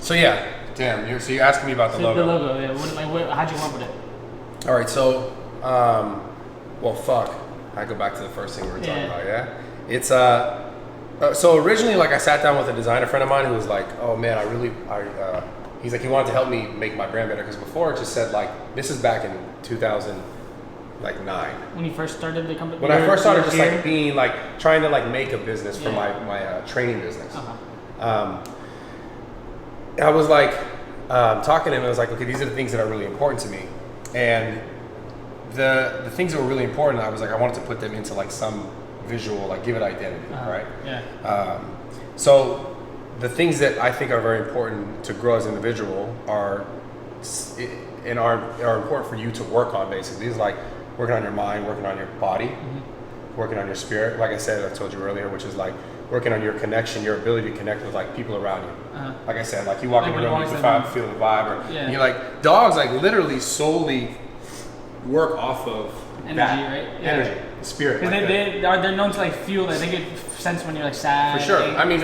So yeah, damn. So you're asking me about the logo. The logo, yeah. How'd you come up with it? All right, so, well, fuck. I go back to the first thing we were talking about. Yeah, it's so originally, like, I sat down with a designer friend of mine who was like, oh man, he's like, he wanted to help me make my brand better because before it just said like, this is back in 2009. When you first started the company. When I first started, just like being like trying to like make a business for my training business. I was like talking to him. I was like, okay, these are the things that are really important to me, and the things that were really important. I was like, I wanted to put them into like some visual, like give it identity, right? Yeah. So the things that I think are very important to grow as an individual are important for you to work on. Basically, it's like working on your mind, working on your body, working on your spirit. Like I said, I told you earlier, which is like working on your connection, your ability to connect with like people around you. Like I said, like you walk in the room, you feel the vibe, or you're like dogs, like literally solely work off of energy, that right? Energy, spirit. Because they're known to like feel. They get sense when you're like sad. For sure. Angry, I mean,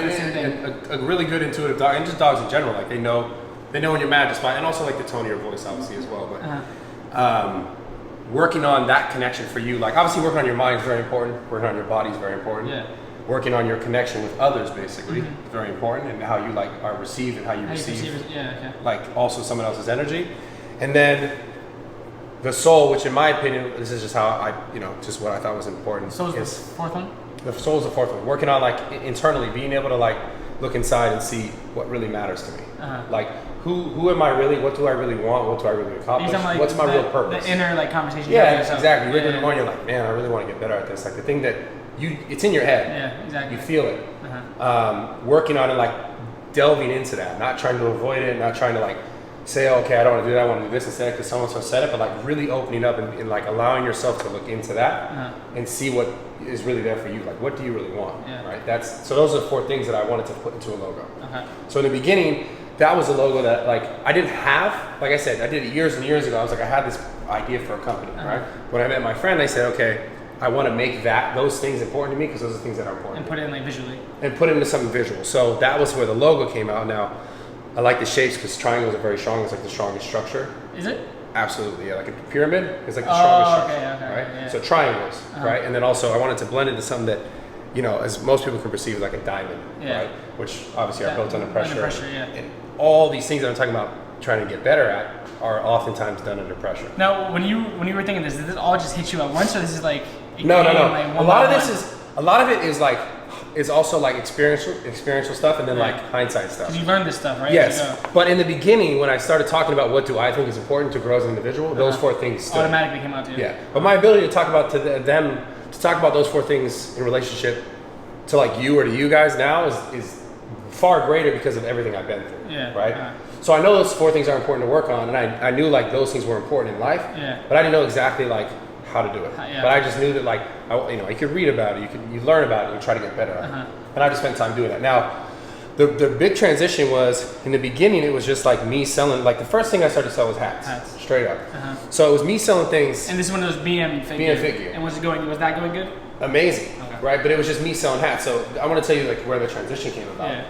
a really good intuitive dog, and just dogs in general, like they know when you're mad just by, and also like the tone of your voice, obviously as well. But working on that connection for you, like obviously working on your mind is very important. Working on your body is very important. Yeah. Working on your connection with others, basically, is very important, and how you like are received and how you receive like also someone else's energy, and then the soul, which in my opinion, this is just how I, just what I thought was important. Soul is the fourth one? The soul is the fourth one. Working on like internally, being able to like look inside and see what really matters to me. Like who am I really? What do I really want? What do I really accomplish? Like what's my real purpose? The inner like conversation. Yeah, exactly. You wake up in the morning, you're like, man, I really want to get better at this. Like the thing that it's in your head. Yeah, exactly. You feel it. Working on it, like delving into that, not trying to avoid it, not trying to like say, okay, I don't want to do that, I want to do this instead because someone so said it, but like really opening up and like allowing yourself to look into that and see what is really there for you. Like, what do you really want, right? So those are the four things that I wanted to put into a logo. So in the beginning, that was a logo that like I didn't have. Like I said, I did it years and years ago. I was like, I had this idea for a company, right? When I met my friend, I said, okay, I want to make those things important to me because those are things that are important. And put it in like visually. And put it into something visual. So that was where the logo came out. Now, I like the shapes because triangles are very strong. It's like the strongest structure. Is it? Absolutely, yeah. Like a pyramid is like the strongest structure, right? Yeah. So triangles, right? And then also I wanted to blend into something that, as most people can perceive, like a diamond, right? Which obviously are built under pressure. And all these things that I'm talking about trying to get better at are oftentimes done under pressure. Now, when you were thinking this, did this all just hit you at once, or this is like no. Like a lot of it is also like experiential stuff, and then like hindsight stuff. Because you learned this stuff, right? Yes, but in the beginning, when I started talking about what do I think is important to grow as an individual, those four things automatically came out to you. Yeah, but my ability to talk about those four things in relationship to like you or to you guys now is far greater because of everything I've been through. Yeah. Right. So I know those four things are important to work on, and I knew like those things were important in life. Yeah. But I didn't know exactly like how to do it. But I just knew that like you could read about it, you learn about it, you try to get better at it. And I just spent time doing that. Now, the big transition was in the beginning. It was just like me selling. Like the first thing I started to sell was hats. Straight up. So it was me selling things. And this one was BM figure. And was that going good? Amazing, right? But it was just me selling hats. So I want to tell you like where the transition came about. Yeah.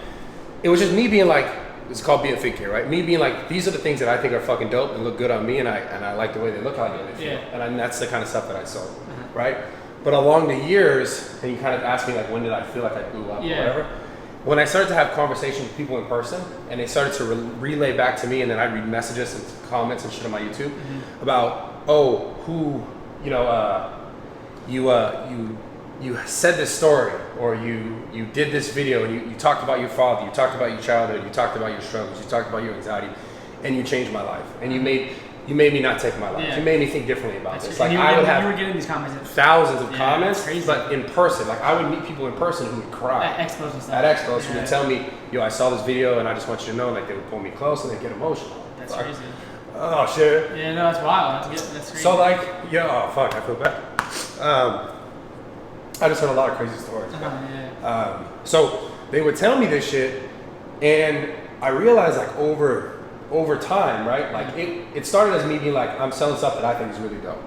It was just me being like, it's called being figure, right? Me being like, these are the things that I think are fucking dope and look good on me, and I like the way they look, I like the way they feel, and that's the kind of stuff that I sold, right? But along the years, and you kind of asked me like, when did I feel like I blew up or whatever? When I started to have conversations with people in person, and they started to relay back to me, and then I'd read messages and comments and shit on my YouTube about, you said this story, or you did this video, and you talked about your father, you talked about your childhood, you talked about your struggles, you talked about your anxiety, and you changed my life, and you made me not take my life. You made me think differently about this. Like you were getting these comments, thousands of comments, but in person, like I would meet people in person who would cry at expos and stuff. At expos, who would tell me, "Yo, I saw this video, and I just want you to know," like they would pull me close and they'd get emotional. That's crazy. Oh shit. Yeah, no, that's wild. That's crazy. So like, I feel bad. I just heard a lot of crazy stories. So they would tell me this shit, and I realized like over time, right? Like it started as me being like, I'm selling stuff that I think is really dope.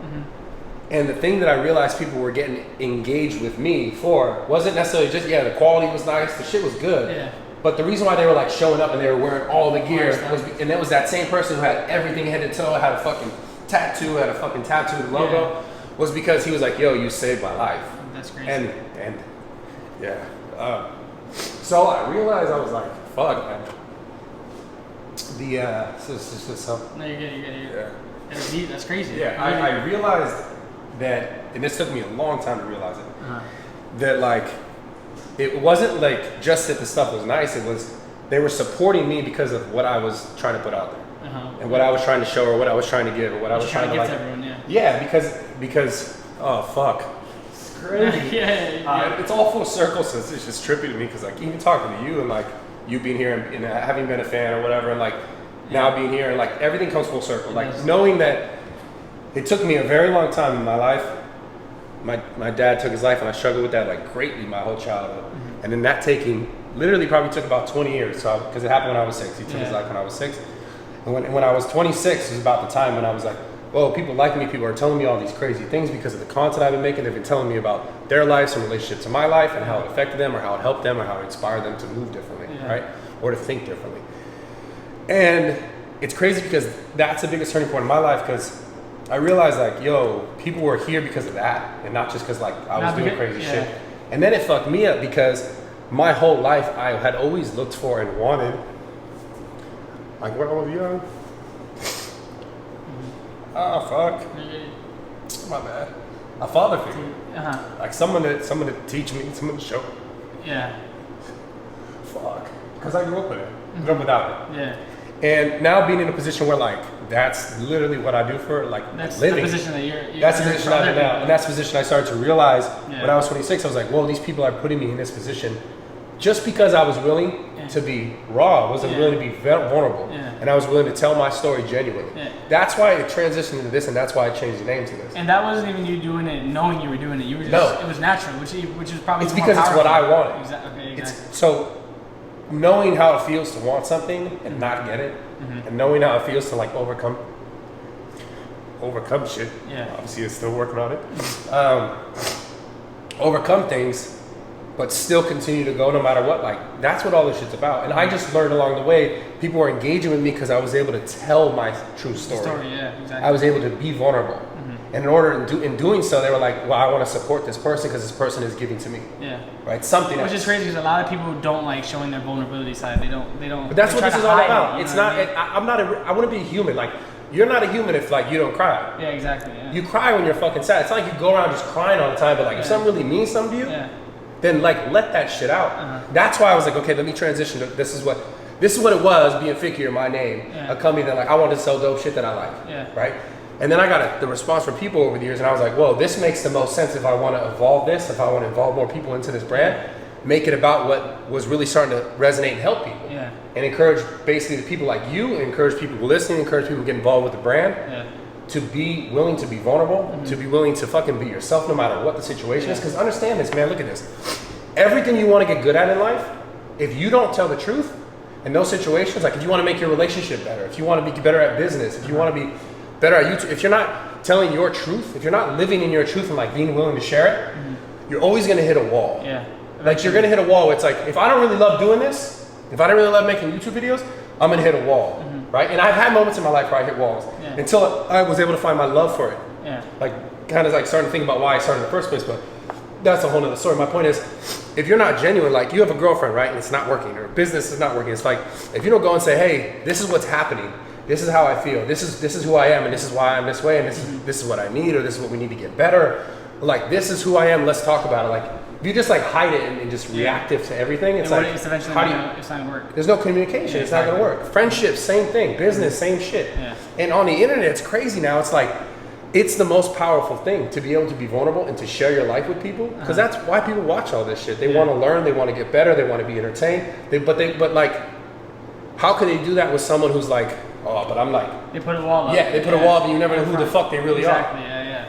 And the thing that I realized people were getting engaged with me for wasn't necessarily just, the quality was nice, the shit was good. But the reason why they were like showing up and they were wearing all the gear was, and it was that same person who had everything head to toe, had a fucking tattoo, logo, was because he was like, yo, you saved my life. That's crazy. And yeah. So I realized, I was like, fuck, man. No, you're good. Yeah. That's crazy. Yeah, I realized that, and this took me a long time to realize it, that like, it wasn't like just that the stuff was nice, it was, they were supporting me because of what I was trying to put out there. And what I was trying to show, or what I was trying to give, or what I was trying to give like. To everyone, yeah, because oh fuck. It's crazy. It's all full circle, so it's just trippy to me, because like even talking to you and like you being here and having been a fan or whatever, and like now being here, and like everything comes full circle. Like knowing that it took me a very long time in my life. My dad took his life, and I struggled with that like greatly my whole childhood. And then that literally probably took about 20 years, because it happened when I was 6. He took his life when I was 6. And when I was 26 was about the time when I was like, whoa, people like me, people are telling me all these crazy things because of the content I've been making. They've been telling me about their lives in relationship to my life, and how it affected them, or how it helped them, or how it inspired them to move differently, right? Or to think differently. And it's crazy because that's the biggest turning point in my life, because I realized like, yo, people were here because of that, and not just because like I was doing crazy shit. And then it fucked me up, because my whole life I had always looked for and wanted, like when I was young. Fuck. My bad. A father figure. Like someone to teach me, someone to show me. Yeah. Fuck. Because I grew up with it. Grew up without it. Yeah. And now being in a position where like that's literally what I do for like that's living. The position that you're that's the position I'm in now. And that's the position I started to realize when I was 26. I was like, whoa, these people are putting me in this position just because I was willing to be raw, I wasn't willing to be vulnerable. And I was willing to tell my story genuinely. That's why it transitioned into this, and that's why I changed the name to this. And that wasn't even you doing it knowing you were doing it. You were just, it was natural, which is probably it's because it's what I wanted. Exactly. So knowing how it feels to want something and not get it, and knowing how it feels to like overcome shit. Obviously, it's still working on it. Overcome things, but still continue to go no matter what. Like that's what all this shit's about. And I just learned along the way, people were engaging with me because I was able to tell my true story. I was able to be vulnerable. And in doing so, they were like, well, I want to support this person because this person is giving to me. Right? Something which is crazy, because a lot of people don't like showing their vulnerability side. They don't. But that's what this is all about. It's not. I want to be human. Like you're not a human if like you don't cry. Yeah, exactly. You cry when you're fucking sad. It's not like you go around just crying all the time. But like if something really means something to you, then like let that shit out. That's why I was like, okay, let me transition to this is what it was being Fikir, my name, a company that like I wanted to sell dope shit that I like, right? And then I got the response from people over the years, and I was like, whoa, this makes the most sense if I want to evolve this, if I want to involve more people into this brand, make it about what was really starting to resonate and help people, and encourage basically the people like you, encourage people listening, encourage people to get involved with the brand, to be willing to be vulnerable, to be willing to fucking be yourself no matter what the situation is. Because understand this, man, look at this. Everything you want to get good at in life, if you don't tell the truth in those situations, like if you want to make your relationship better, if you want to be better at business, if you want to be better at YouTube, if you're not telling your truth, if you're not living in your truth and like being willing to share it, you're always going to hit a wall. Like you're going to hit a wall. It's like, if I don't really love doing this, if I don't really love making YouTube videos, I'm going to hit a wall, right? And I've had moments in my life where I hit walls until I was able to find my love for it. Like kind of like starting to think about why I started in the first place, but that's a whole nother story. My point is, if you're not genuine, like you have a girlfriend, right? And it's not working, or business is not working. It's like, if you don't go and say, hey, this is what's happening. This is how I feel. This is who I am, and this is why I'm this way, and this is what I need, or this is what we need to get better. Like this is who I am. Let's talk about it. Like if you just like hide it and just reactive to everything, it's like it's eventually it's not gonna work. There's no communication. It's not gonna work. Friendships, same thing. Business, same shit. And on the internet, it's crazy now. It's like it's the most powerful thing to be able to be vulnerable and to share your life with people, because that's why people watch all this shit. They want to learn. They want to get better. They want to be entertained. But like, how can they do that with someone who's like, oh, but I'm like... They put a wall up. Yeah, they put a wall up and you never know who the fuck they really are.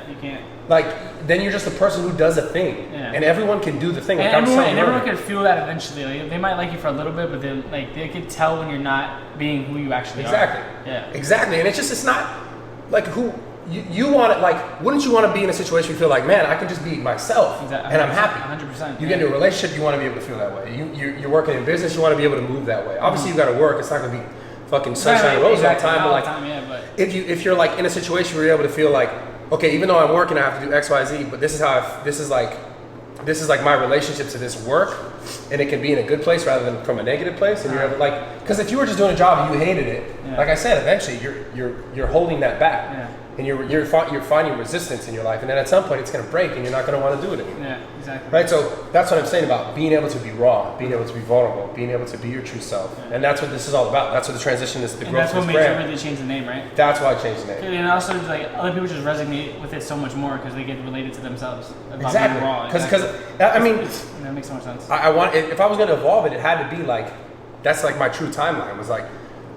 You can't... Like, then you're just a person who does a thing. And everyone can do the thing. Like and everyone can feel that eventually. Like, they might like you for a little bit, but they can tell when you're not being who you actually are. Exactly. And it's just, it's not... Like, you want it, like, wouldn't you want to be in a situation where you feel like, man, I can just be myself and I'm happy. 100%. You get into a relationship, you want to be able to feel that way. You're working in business, you want to be able to move that way. Obviously, you got to work. It's not going to be fucking sunshine and roses all the time. But like, if you're like in a situation where you're able to feel like, okay, even though I'm working, I have to do X, Y, Z, but this is like my relationship to this work, and it can be in a good place rather than from a negative place. And you're able, like, because if you were just doing a job and you hated it, like I said, eventually you're holding that back, and you're finding resistance in your life, and then at some point it's going to break, and you're not going to want to do it anymore. Yeah, exactly. Right. So that's what I'm saying about being able to be raw, being able to be vulnerable, being able to be your true self, and that's what this is all about. That's what the transition is. The growth that's what of this makes brand. it really change the name, right? That's why I changed the name. And also, like, other people just resonate with it so much more because they get related to themselves. About Exactly. being raw. Because I mean, that makes so much sense. I want, if I was going to evolve it, it had to be like, that's like my true timeline. It was like,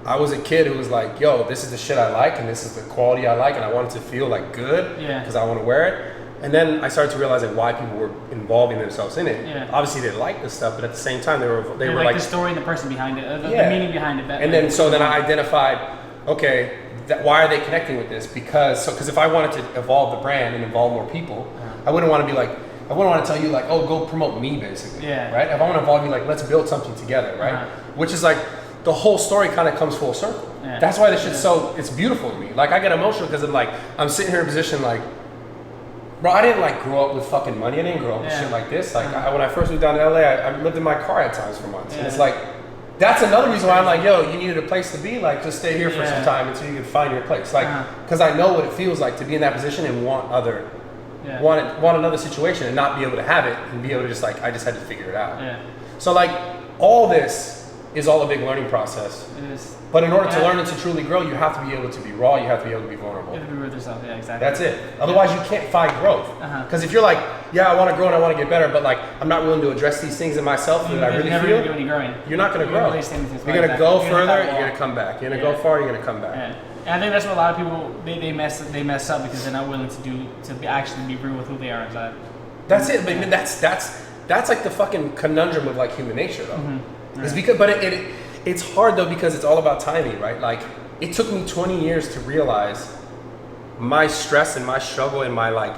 I was a kid who was like, yo, this is the shit I like, and this is the quality I like, and I wanted to feel like good because I want to wear it. And then I started to realize like why people were involving themselves in it. Yeah. Obviously they liked this stuff, but at the same time they were like the story and the person behind it, the meaning behind it. And then so then I identified, okay, why are they connecting with this? Because if I wanted to evolve the brand and involve more people, I wouldn't want to be like, I wouldn't want to tell you like, oh, go promote me basically. Yeah. Right? If I want to involve you, like, let's build something together, right? Which is like the whole story kind of comes full circle. Yeah. That's why this shit's it's beautiful to me. Like I get emotional because I'm sitting here in a position like, bro, I didn't like grow up with fucking money. I didn't grow up with shit like this. Like when I first moved down to LA, I lived in my car at times for months. And it's like, that's another reason why I'm like, yo, you needed a place to be, like just stay here for some time until you can find your place. Like, because I know what it feels like to be in that position and want another situation and not be able to have it and be able to just like, I just had to figure it out. Yeah. So like all this is all a big learning process. It is. But in order to learn and to truly grow, you have to be able to be raw. You have to be able to be vulnerable. You have to be with yourself. Yeah, exactly. That's it. Otherwise, you can't find growth. Because if you're like, yeah, I want to grow and I want to get better, but like I'm not willing to address these things in myself that I really feel, do any growing. You're not going to grow. You're going to go further. You're going to come back. You're going to go far. You're going to come back. Yeah. And I think that's what a lot of people they mess up because they're not willing to actually be real with who they are inside. That's it. But that's like the fucking conundrum of like human nature, though. It's because, but it's hard though because it's all about timing, right? Like it took me 20 years to realize my stress and my struggle and my like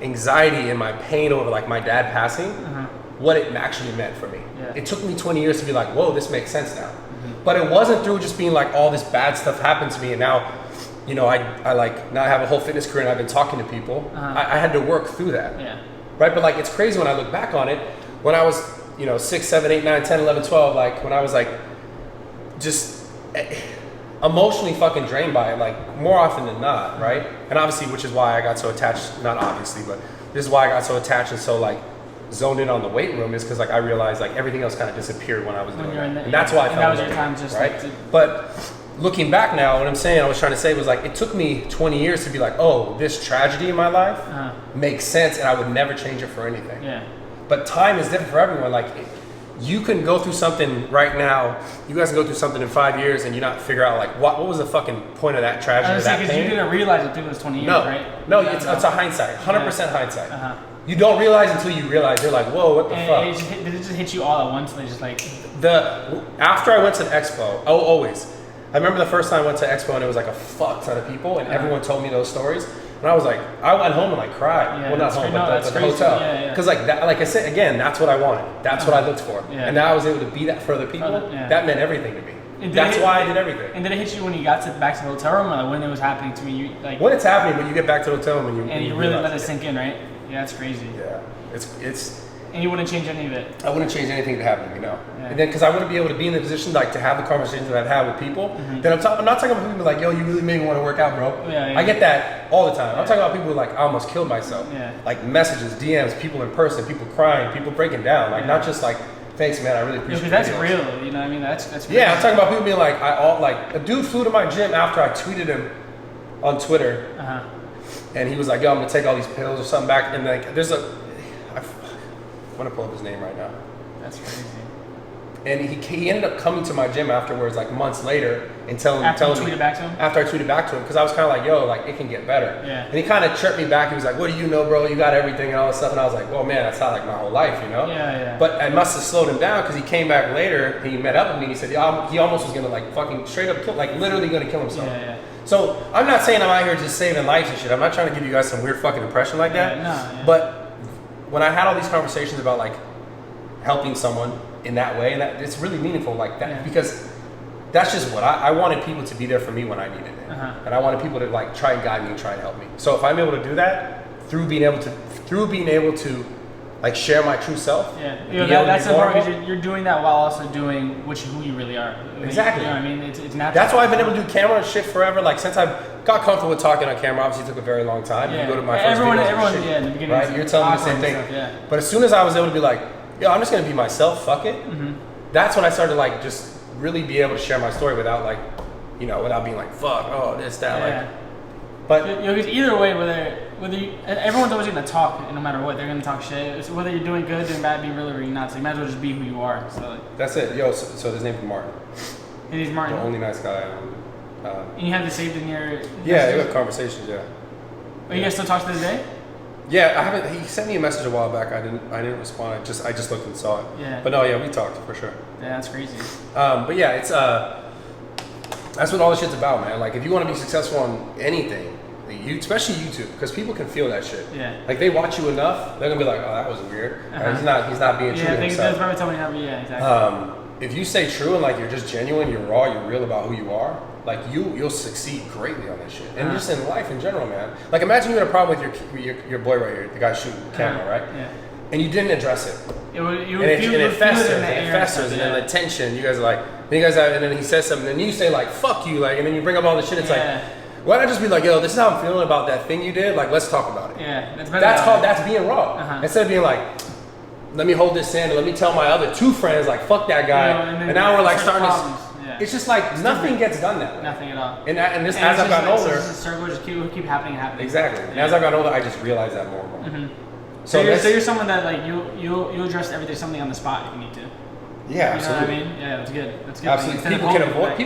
anxiety and my pain over like my dad passing, what it actually meant for me. Yeah. It took me 20 years to be like, whoa, this makes sense now. But it wasn't through just being like all this bad stuff happened to me and now, you know, I like now I have a whole fitness career and I've been talking to people. I had to work through that. Yeah. Right. But like it's crazy when I look back on it, when I was, you know, 6, 7, 8, 9, 10, 11, 12, like when I was like just emotionally fucking drained by it, like more often than not, right? And obviously, which is why I got so attached, not obviously, but this is why I got so attached and so like zoned in on the weight room is because like I realized like everything else kind of disappeared when I was doing that. And that's why I felt that was your time just right? Like but looking back now, what I was trying to say was like it took me 20 years to be like, oh, this tragedy in my life makes sense and I would never change it for anything. Yeah. But time is different for everyone. Like, you can go through something right now. You guys can go through something in 5 years, and you not figure out like what was the fucking point of that tragedy or that pain. Because you didn't realize it through those 20 years, right? No, it's a hindsight, 100% hindsight. You don't realize until you realize. You're like, whoa, what the fuck? Did it just hit you all at once? They just like after I went to the expo. Oh, always. I remember the first time I went to expo, and it was like a fuck ton of people, and everyone told me those stories. And I was like, I went home and like cried. Yeah, well, not home, but the hotel. Because like that, like I said, again, that's what I wanted. That's what I looked for. Yeah. And now I was able to be that for other people. That meant everything to me. That's why I did everything. And did it hit you when you got back to the hotel room, or like when it was happening to me? When it's happening, when you get back to the hotel room, and you really let it sink in, right? Yeah, that's crazy. Yeah, it's. And you wouldn't change any of it? I wouldn't change anything that happened to me, no. Yeah. And then, because I wouldn't be able to be in the position like to have the conversations that I've had with people. Then I'm not talking about people like, yo, you really made me want to work out, bro. I get that all the time. I'm talking about people who like, I almost killed myself. Like messages, DMs, people in person, people crying, people breaking down. Like not just like, thanks, man, I really appreciate it. Because that's real, you know what I mean? That's real. Yeah, I'm talking about people being like, like a dude flew to my gym after I tweeted him on Twitter. And he was like, yo, I'm going to take all these pills or something back. And like, I want to pull up his name right now. That's crazy. And he ended up coming to my gym afterwards, like months later, and telling me After I tweeted back to him, because I was kind of like, yo, like it can get better. Yeah. And he kind of chirped me back. He was like, what do you know, bro? You got everything and all this stuff. And I was like, well, man, that's not like my whole life, you know? Yeah. But I must have slowed him down because he came back later. And he met up with me and he said, yeah, he almost was gonna like fucking straight up kill, like literally gonna kill himself. Yeah. So I'm not saying I'm out here just saving lives and shit. I'm not trying to give you guys some weird fucking impression like that. No. But when I had all these conversations about like helping someone in that way, and that it's really meaningful like that because that's just what I wanted people to be there for me when I needed it, and I wanted people to like try and guide me and try and help me. So if I'm able to do that through being able to like share my true self, that's important because you're doing that while also doing who you really are. Exactly. You know what I mean? It's natural. That's why I've been able to do camera shit forever. Like since I got comfortable with talking on camera, obviously it took a very long time. Yeah. You go to my first videos, in the beginning, right? You're telling me the same thing. Stuff, But as soon as I was able to be like, yo, I'm just gonna be myself, fuck it. That's when I started to like just really be able to share my story without like, without being like, fuck, oh, this, that, like. But because either way, whether everyone's always gonna talk, and no matter what, they're gonna talk shit. It's whether you're doing good, doing bad, being real or you're not. So you might as well just be who you are. So like, that's it, yo. So his name's Martin. His name's Martin. The only nice guy. And you have this saved in your. Yeah, we have conversations. Yeah. But you guys still talk to this day? Yeah, I haven't. He sent me a message a while back. I didn't respond. I just looked and saw it. Yeah. But no, yeah, we talked for sure. Yeah, that's crazy. But yeah, it's that's what all this shit's about, man. Like if you want to be successful on anything, especially YouTube, because people can feel that shit. Yeah. Like they watch you enough, they're gonna be like, oh, that was weird. Right? He's not being true to himself. That's probably something happened. Yeah, exactly. If you stay true and like you're just genuine, you're raw, you're real about who you are, like you'll succeed greatly on this shit, and just in life in general, man. Like imagine you had a problem with your boy right here, the guy shooting the camera, right? Yeah. And you didn't address it. It festers, and then the tension. You guys are like, and then he says something, and you say like, "Fuck you," like, and then you bring up all the shit. It's like, why not just be like, "Yo, this is how I'm feeling about that thing you did. Like, let's talk about it." Yeah, that's being raw. Instead of being like, let me hold this in and let me tell my other two friends like, fuck that guy, and now we're like starting to. It's just like nothing gets done that way. Nothing at all. And this, as I've gotten older, it's a circle just keep happening. Exactly. And as I've gotten older, I just realized that more and more. So you're someone that like you'll address something on the spot if you need to. Yeah, you know absolutely. what I mean? Yeah, that's good. That's good. Absolutely. People can avoid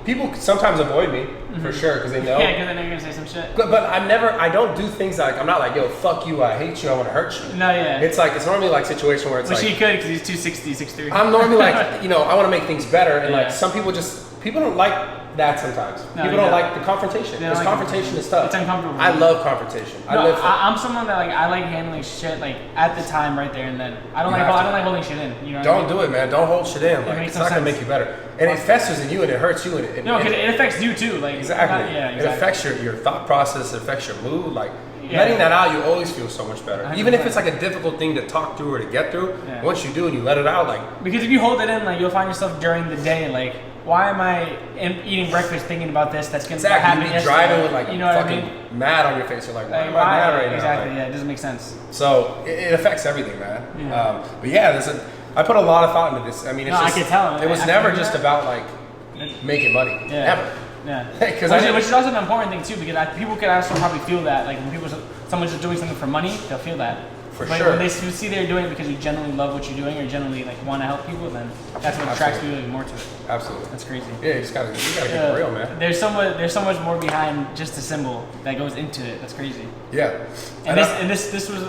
people sometimes avoid me for sure because they know. Yeah, because they know you're gonna say some shit. But I don't do things like I'm not like, yo, fuck you, I hate you, I want to hurt you. No, yeah. It's normally like a situation where it's Which like. he could because he's 260, 6'3". I'm normally like, I want to make things better, and like some people don't like that sometimes. No, people don't like the confrontation because confrontation is tough. It's uncomfortable. I love confrontation. I'm someone that like I like handling shit like at the time right there and then. I don't like holding shit in. You know don't do it, man. Don't hold shit in. Like, it's not gonna make you better, and it festers in you and it hurts you. And because it affects you too. Like exactly. It affects your thought process. It affects your mood. Like letting that out, you always feel so much better. 100%. Even if it's like a difficult thing to talk through or to get through. Once you do and you let it out, like because if you hold it in, like you'll find yourself during the day like. Why am I eating breakfast thinking about this? That's gonna happen. You'll be driving with like fucking mad on your face. You're like, why am I mad right now? Exactly. Yeah, it doesn't make sense. So it affects everything, man. But yeah, I put a lot of thought into this. I mean, I can tell. It was never just about like making money. Yeah. Never. Yeah. Which is also an important thing too, because people can also probably feel that. Like when someone's just doing something for money, they'll feel that. But sure. When they see they're doing it because you genuinely love what you're doing or genuinely like want to help people, then that's what attracts people even more to it. Absolutely. That's crazy. Yeah, you gotta get real, man. There's so much more behind just the symbol that goes into it. That's crazy. Yeah. And this was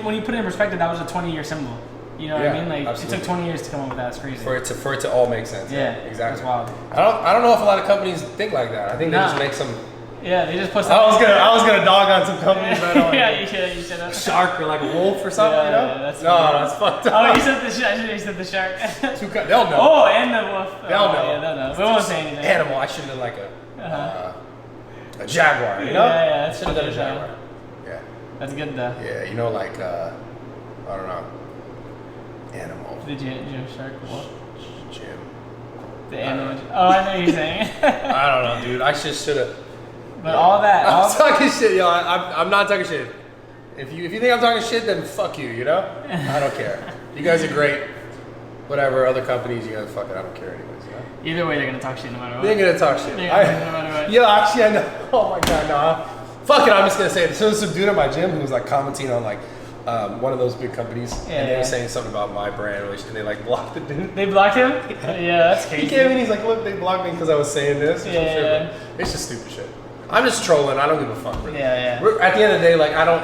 when you put it in perspective, that was a 20-year symbol. You know what I mean? Like absolutely. It took 20 years to come up with that. That's crazy. For it to all make sense. Yeah, exactly. That's wild. I don't know if a lot of companies think like that. I think they just make some. Yeah, they just put. I was gonna dog on some companies. But yeah, you should. A shark or like a wolf or something, you know? Yeah, that's fucked up. Oh, you said the shark. You said the shark. They'll know. Oh, and the wolf. They'll know. Yeah, they'll know. We won't say anything. Animal. I should have done like a jaguar. You know? Yeah. Should have done a jaguar. Yeah. That's good though. Yeah, like I don't know. Animal. The shark. Jim. The animal. Oh, I know what you're saying. I don't know, dude. I should have. But all that. I'm talking shit, yo. I'm not talking shit. If you think I'm talking shit, then fuck you. You know? I don't care. You guys are great. Whatever other companies, you guys fuck it. I don't care anyways. You know? Either way, they're gonna talk shit no matter what. They're gonna talk shit. No matter what. Yo, actually, I know. Oh my god, no. Fuck it. I'm just gonna say it. So there's some dude at my gym who was like commenting on like, one of those big companies, Yeah, and they yeah. were saying something about my brand, and they like blocked the dude. They blocked him? Yeah, that's crazy. He came in, he's like, look, they blocked me because I was saying this. or some Yeah, shit, yeah. but it's just stupid shit. I'm just trolling. I don't give a fuck. Really. Yeah, yeah. At the end of the day, like I don't.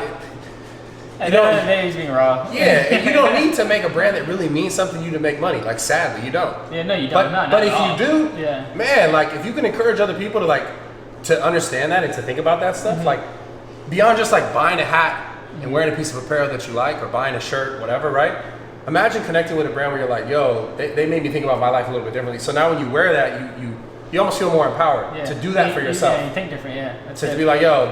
At the end of the day, he's being raw. Yeah, and you don't need to make a brand that really means something to you to make money. Like sadly, you don't. Yeah, no, you don't. But, Not but at if all. you do, Yeah. man, like if you can encourage other people to like to understand that and to think about that stuff, like beyond just like buying a hat and wearing a piece of apparel that you like or buying a shirt, whatever, right? Imagine connecting with a brand where you're like, yo, they made me think about my life a little bit differently. So now when you wear that, you almost feel more empowered Yeah. to do that for yourself. Yeah, you think different, yeah. That's To it. be like, yo,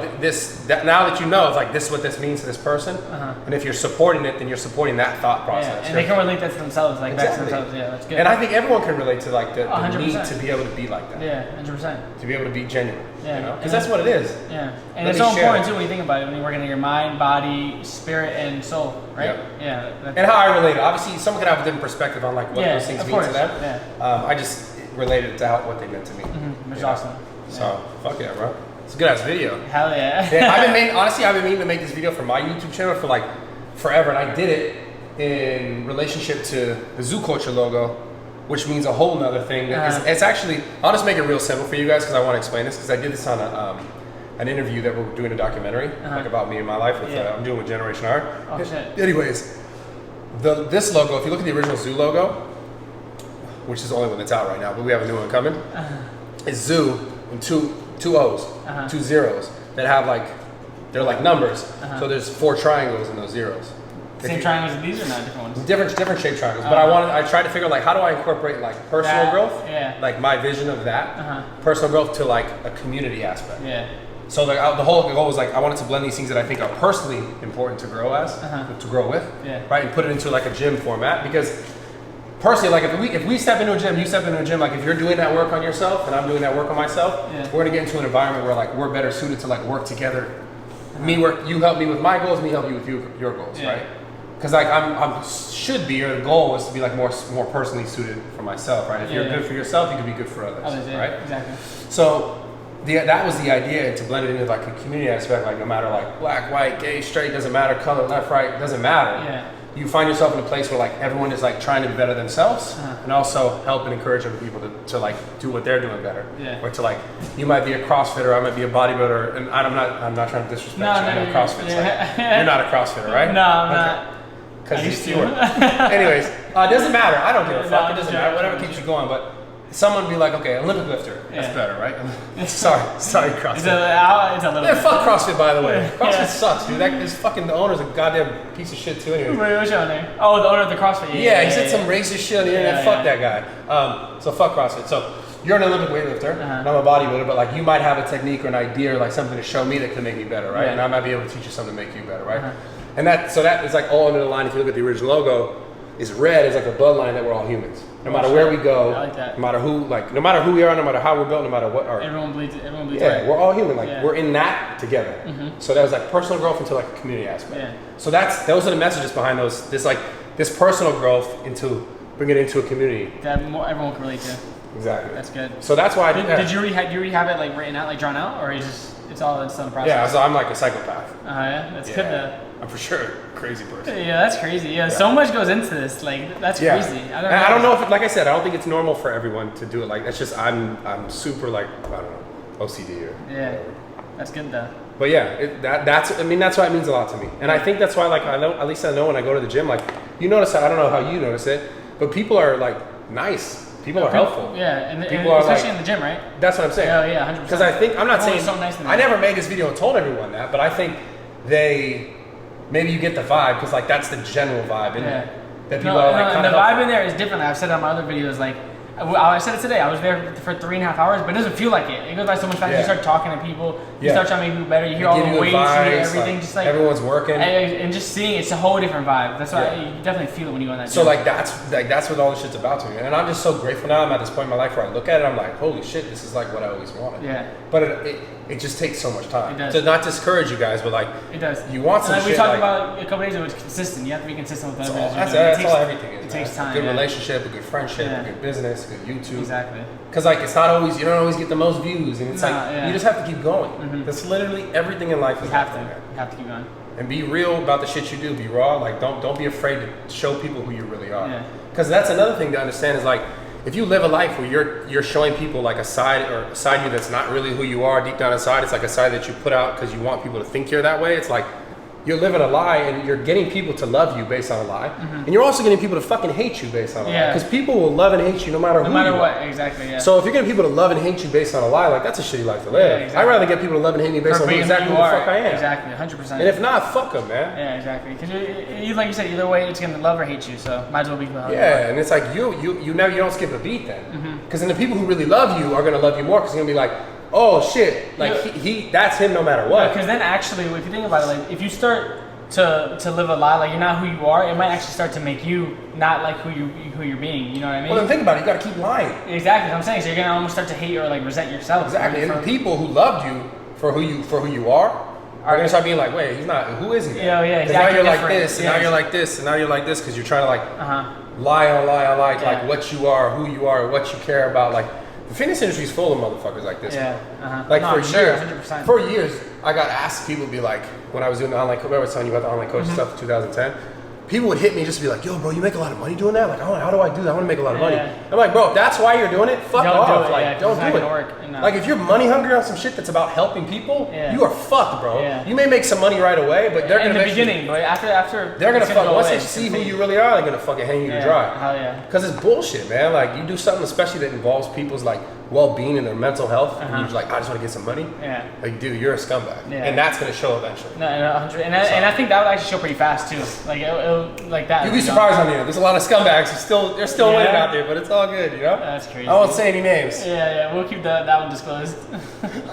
now that you know, it's like this is what this means to this person, and if you're supporting it, then you're supporting that thought process. Yeah, and they can relate that to themselves, like back to themselves. Yeah, that's good. And I think everyone can relate to like the 100%. need to be able to be like that, Yeah, 100%. to be able to be genuine. Yeah, you know, and because that's what it is. Yeah, and Let it's me so share important it. too when you think about it. When you're working on your mind, body, spirit, and soul, right? Yep. Yeah. And how I relate it. Obviously, someone could have a different perspective on like what Yeah, those things of mean course, to them. yeah. I just related it to how what they meant to me. Which is Yeah. awesome. So fuck yeah, bro. It's a good ass video. Hell yeah. Yeah, honestly, I've been meaning to make this video for my YouTube channel for like forever, and I did it in relationship to the Zoo Culture logo, which means a whole nother thing. It's actually, I'll just make it real simple for you guys because I want to explain this because I did this on an interview that we're doing a documentary like about me and my life. With, I'm doing with Generation R. Oh shit. Anyways, this logo, if you look at the original Zoo logo, which is the only one that's out right now, but we have a new one coming, is Zoo and two O's, 2 zeros that have like, they're like numbers. So there's 4 triangles in those zeros. Same triangles as these or not different ones? Different shaped triangles, but I tried to figure like how do I incorporate like personal growth, like my vision of that, personal growth to like a community aspect. Yeah. So like the whole goal was like I wanted to blend these things that I think are personally important to grow to grow with, right, and put it into like a gym format because personally, like if we step into a gym, you step into a gym, like if you're doing that work on yourself and I'm doing that work on myself, we're gonna get into an environment where like we're better suited to like work together. You help me with my goals, me help you with your goals, right? Because like I'm should be, or the goal is to be like more personally suited for myself, right? If you're good for yourself, you can be good for others, right? Exactly. So that was the idea, to blend it into like a community aspect, like no matter like black, white, gay, straight, doesn't matter, color, left, right, doesn't matter. Yeah. You find yourself in a place where like everyone is like trying to be better themselves and also help and encourage other people to like do what they're doing better. Yeah. Or to like, you might be a CrossFitter, I might be a bodybuilder, and I'm not trying to disrespect you. I know CrossFit's like, you're not a CrossFitter, right? No, I'm not. Because you were. Anyways, it doesn't matter. I don't give a fuck. It doesn't matter. Whatever keeps you going. But someone be like, okay, Olympic lifter. That's better, right? sorry, CrossFit. It's a little Yeah, bit. fuck CrossFit, by the way. CrossFit Yeah. sucks, dude. This fucking the owner's a goddamn piece of shit too. Anyway. Wait, what's your name? Oh, the owner of the CrossFit. Yeah, he said some racist shit on the internet. Fuck that guy. So fuck CrossFit. So you're an Olympic weightlifter, and I'm a bodybuilder, but like you might have a technique or an idea or like something to show me that can make me better, right? Yeah. And I might be able to teach you something to make you better, right? And that is like all under the line. If you look at the original logo, is red is like a bloodline that we're all humans. No matter where we go, I like that. no matter who we are, no matter how we're built, no matter what. Everyone bleeds. Yeah, right. we're all human. Like we're in that together. So that was like personal growth into like a community aspect. Yeah. So those are the messages behind those. This personal growth into bring it into a community. That everyone can relate to. Exactly. That's good. So that's why. Did you already have it like written out, like drawn out, or is it's all in the process? Yeah, so I'm like a psychopath. Yeah, that's good though. I'm for sure a crazy person. Yeah, that's crazy. Yeah, so much goes into this. Like that's crazy. I don't know if, like I said, I don't think it's normal for everyone to do it. Like that's just I'm super like I don't know OCD or whatever. That's good though. But yeah, that's why it means a lot to me. And I think that's why like I know, at least I know when I go to the gym, like you notice, I don't know how you notice it, but people are like nice. People are helpful. Yeah, and people are especially like, in the gym, right? That's what I'm saying. Oh yeah, 100%. Because I think I'm not saying so nice to me. I never made this video and told everyone that, but I think maybe you get the vibe because like that's the general vibe in there. That people are like and the vibe in there is different. I've said it on my other videos, like I said it today. I was there for 3.5 hours, but it doesn't feel like it. It goes by so much fast. You start talking to people. You start trying to make people better. You hear all the weights, you hear everything. Just like everyone's working, and just seeing it's a whole different vibe. That's why you definitely feel it when you go in that gym. So like that's what all this shit's about to me, and I'm just so grateful now. I'm at this point in my life where I look at it, I'm like, holy shit, this is like what I always wanted. Yeah. But it just takes so much time. It does. To not discourage you guys, but like it does. You want some like shit. We talked like, about a couple days ago. It's consistent. You have to be consistent with whatever. That's all everything is. It takes time. A good relationship, a good friendship, a good business, a good YouTube. Exactly. Because like it's not always, you don't always get the most views, and it's you just have to keep going. Mm-hmm. That's literally everything in life is You have to keep going. and be real about the shit you do. Be raw. Like don't be afraid to show people who you really are. Yeah. Because that's another thing to understand is like, if you live a life where you're showing people like a side of you that's not really who you are deep down inside, it's like a side that you put out because you want people to think you're that way. It's like you're living a lie, and you're getting people to love you based on a lie, and you're also getting people to fucking hate you based on a lie. Because people will love and hate you no matter who you are. No matter what, exactly. Yeah. So if you're getting people to love and hate you based on a lie, like that's a shitty life to live. Yeah, exactly. I'd rather get people to love and hate me based on exactly who the fuck I am. Exactly, 100%. And if not, fuck them, man. Yeah, exactly. Because like you said, either way, it's gonna love or hate you. So might as well be. Yeah, and it's like you don't skip a beat then. Because then the people who really love you are gonna love you more, because they're gonna be like, oh shit, like he that's him no matter what. Because then actually, if you think about it, like if you start to live a lie, like you're not who you are, it might actually start to make you not like who you're being. You know what I mean? Well, then think about it. You got to keep lying. Exactly what I'm saying. So you're gonna almost start to hate or like resent yourself. Exactly. And the people who loved you for who you are gonna start being like, wait, he's not. Who is he? Yeah, exactly. Now you're like this, and now you're like this, and now you're like this, because you're trying to like lie on like what you are, who you are, what you care about, like. The fitness industry is full of motherfuckers like this. Yeah. Like for 100%. years, I got asked, people would be like, when I was doing the online, remember I was telling you about the online coaching stuff in 2010? People would hit me just to be like, yo, bro, you make a lot of money doing that? Like, how do I do that? I want to make a lot of money. I'm like, bro, if that's why you're doing it, fuck off. Like, don't do it. Like, if you're money hungry on some shit that's about helping people, you are fucked, bro. You may make some money right away, but they're gonna in the beginning, but after they're gonna fuck. Once they see who you really are, they're gonna fucking hang you to dry. Hell yeah. Because it's bullshit, man. Like, you do something especially that involves people's like well-being and their mental health, and you're just like, I just want to get some money. Yeah. Like, dude, you're a scumbag, and that's gonna show eventually. No, 100. And I think that would actually show pretty fast too. Like it'll like that. You'd be surprised on here. There's a lot of scumbags who they're still winning out there, but it's all good, you know. That's crazy. I won't say any names. Yeah, we'll keep that one disclosed.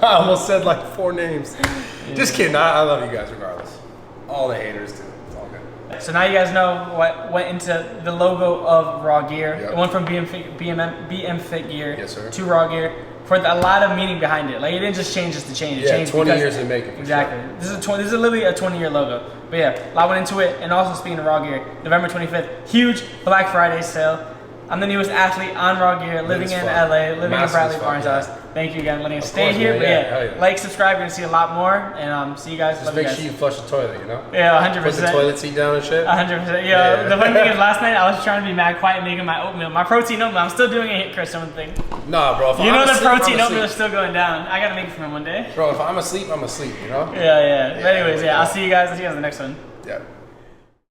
I almost said like 4 names. Just kidding. I love you guys regardless. All the haters do. It's all good. So now you guys know what went into the logo of Raw Gear. It went from BM Fit Gear to Raw Gear. For a lot of meaning behind it. Like it didn't just change just to change. It changed 20 years in making. Exactly. Sure. This is literally a 20-year logo. But yeah, a lot went into it. And also speaking of Raw Gear, November 25th, huge Black Friday sale. I'm the newest athlete on Raw Gear, living in LA, living in Bradley Barnes' house. Thank you again for letting us stay here. Man, but like, subscribe, you're gonna see a lot more. And see you guys. Just make sure you flush the toilet, you know? Yeah, 100%. Put the toilet seat down and shit. 100%. Yeah. The funny thing is, last night I was trying to be mad quiet making my oatmeal, my protein oatmeal. I'm still doing it, Chris. Something. Nah, bro. You know the protein oatmeal is still going down. I gotta make it for him one day. Bro, if I'm asleep, I'm asleep. You know? Yeah. But anyways, I'll see you guys. In the next one. Yeah.